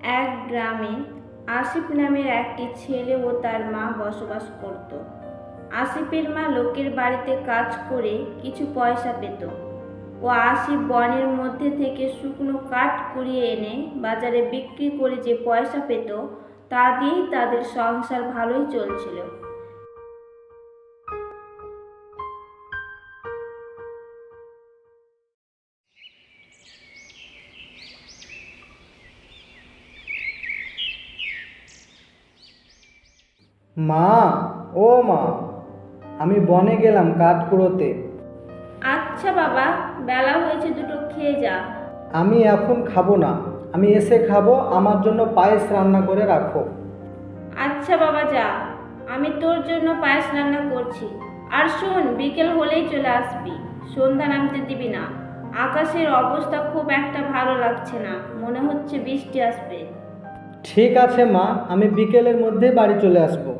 এক গ্রামে আসিফ নামের একটি ছেলে ও তার মা বসবাস করত। আসিফের মা লোকের বাড়িতে কাজ করে কিছু পয়সা পেত ও আসিফ বনের মধ্যে থেকে শুকনো কাঠ কুড়িয়ে এনে বাজারে বিক্রি করে যে পয়সা পেত তা দিয়েই তাদের সংসার ভালোই চলছিল। মা, ও মা, আমি বনে গেলাম কাঠ কুড়োতে। আচ্ছা বাবা, বেলা হয়েছে, দুটো খেয়ে যা। আমি এখন খাবো না, আমি এসে খাবো। আমার জন্য পায়েস রান্না করে রাখো। আচ্ছা বাবা যা, আমি তোর জন্য পায়েস রান্না করছি। আর শোন, বিকেল হলেই চলে আসবি, সন্ধ্যা নামতে দিবি না। আকাশের অবস্থা খুব একটা ভালো লাগছে না, মনে হচ্ছে বৃষ্টি আসবে। ঠিক আছে মা, আমি বিকেলের মধ্যে বাড়ি চলে আসবো।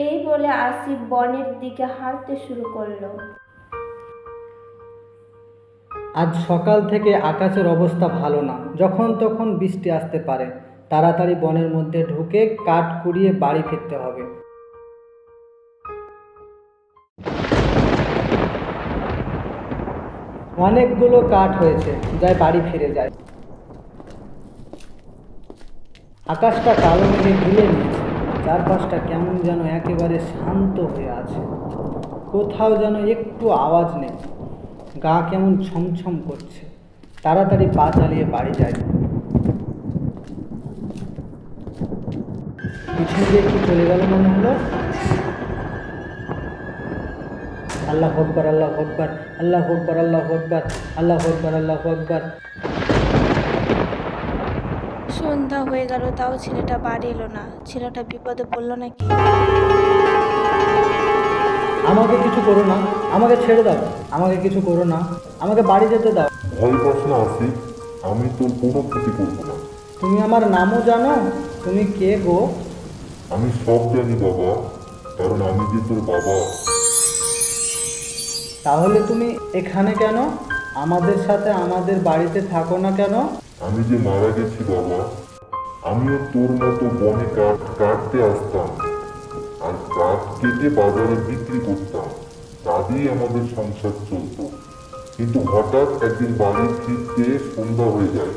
এই বলে আসিফ বনের দিকে হাঁটতে শুরু করলো। আজ সকাল থেকে আকাশের অবস্থা ভালো না, যখন তখন বৃষ্টি আসতে পারে। তাড়াতাড়ি বনের মধ্যে ঢুকে কাঠ কুড়িয়ে বাড়ি ফিরতে হবে। অনেকগুলো কাঠ হয়েছে, যাই বাড়ি ফিরে যায়। আকাশটা কালো মেঘে ঘিরে নিয়েছে, চারপাশটা কেমন যেন একেবারে শান্ত হয়ে আছে। কোথাও যেন একটু আওয়াজ নেই, গা কেমন ছমছম করছে। তাড়াতাড়ি পা চালিয়ে বাড়ি যায়। পিছন দিয়ে কি চলে গেল মনে হলো। আল্লাহ আকবার, আল্লাহ আকবার, আল্লাহ আকবার, আল্লাহ আকবার, আল্লাহ আকবার, আল্লাহ আকবার। সন্ধ্যা হয়ে গেল, তাও ছেলেটা বাড়ি এলো না। ছেলেটা বিপদে পড়লো নাকি? আমাকে কিছু করো না, আমাকে ছেড়ে দাও, আমাকে কিছু করো না, আমাকে বাড়ি যেতে দাও। ভয় পাস না আসিফ, আমি তোর কোনো ক্ষতি করবো না। তুমি আমার নামও জানো? তুমি কে গো? আমি সব জানি বাবা, কারণ আমি যে তোর বাবা। তাহলে তুমি এখানে কেন? আমাদের সাথে আমাদের বাড়িতে থাকো না কেন? আমি যে মারা গেছি বাবা, আমিও তোর মতো বনে কাঠ কাটতে আসতাম আর কাঠ কেটে বাজারে বিক্রি করতাম। তা দিয়ে আমাদের সংসার চলতো। কিন্তু হঠাৎ একদিন বাড়ি ফিরতে সন্ধ্যা হয়ে যায়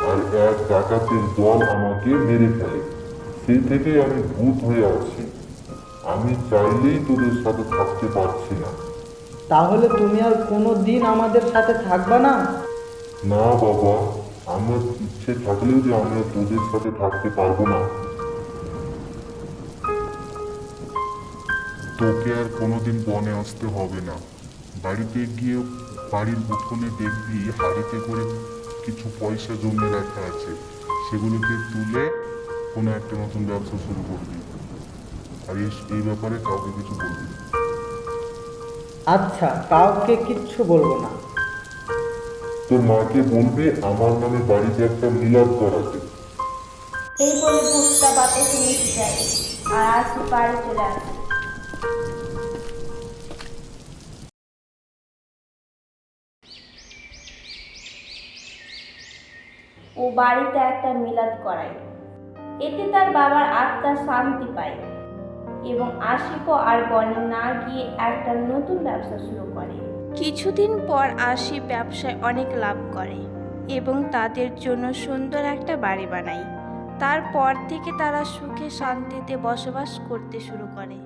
আর এক ডাকাতের দল আমাকে মেরে ফেলে। সেই থেকে আমি ভূত হয়ে আছি। আমি চাইলেই তোদের সাথে থাকতে পারছি না। তাহলে তুমি আর কোনো দিন আমাদের সাথে থাকবা না? না বাবা, আমার ইচ্ছে থাকলেও যে আমি আর তোদের সাথে থাকতে পারবো না। তোকে আর কোনোদিন বনে আসতে হবে না। বাড়িতে গিয়ে বাড়ির উঠোনে দেখবি হাড়িতে করে কিছু পয়সা জমে রাখা আছে। সেগুলোকে তুলে কোনো একটা নতুন ব্যবসা শুরু করবি। আর এই ব্যাপারে কাউকে কিছু বলবি না। আচ্ছা, কাউকে কিচ্ছু বলবো না। তোর মাকে বলবি আমার নামে বাড়িতে একটা মিলাদ করাতে। এই বলে ভূতটা বাতাসে মিশে যায় আর আসিফ বাড়ি চলে আসে। ও বাড়িতে একটা মিলাদ করায়। এতে তার বাবার আত্মা শান্তি পায় এবং আসিফও আর বনে না গিয়ে একটা নতুন ব্যবসা শুরু করে। কিছুদিন পর আসিফ ব্যবসায় অনেক লাভ করে এবং তাদের জন্য সুন্দর একটা বাড়ি বানায়। তারপর থেকে তারা সুখে শান্তিতে বসবাস করতে শুরু করে।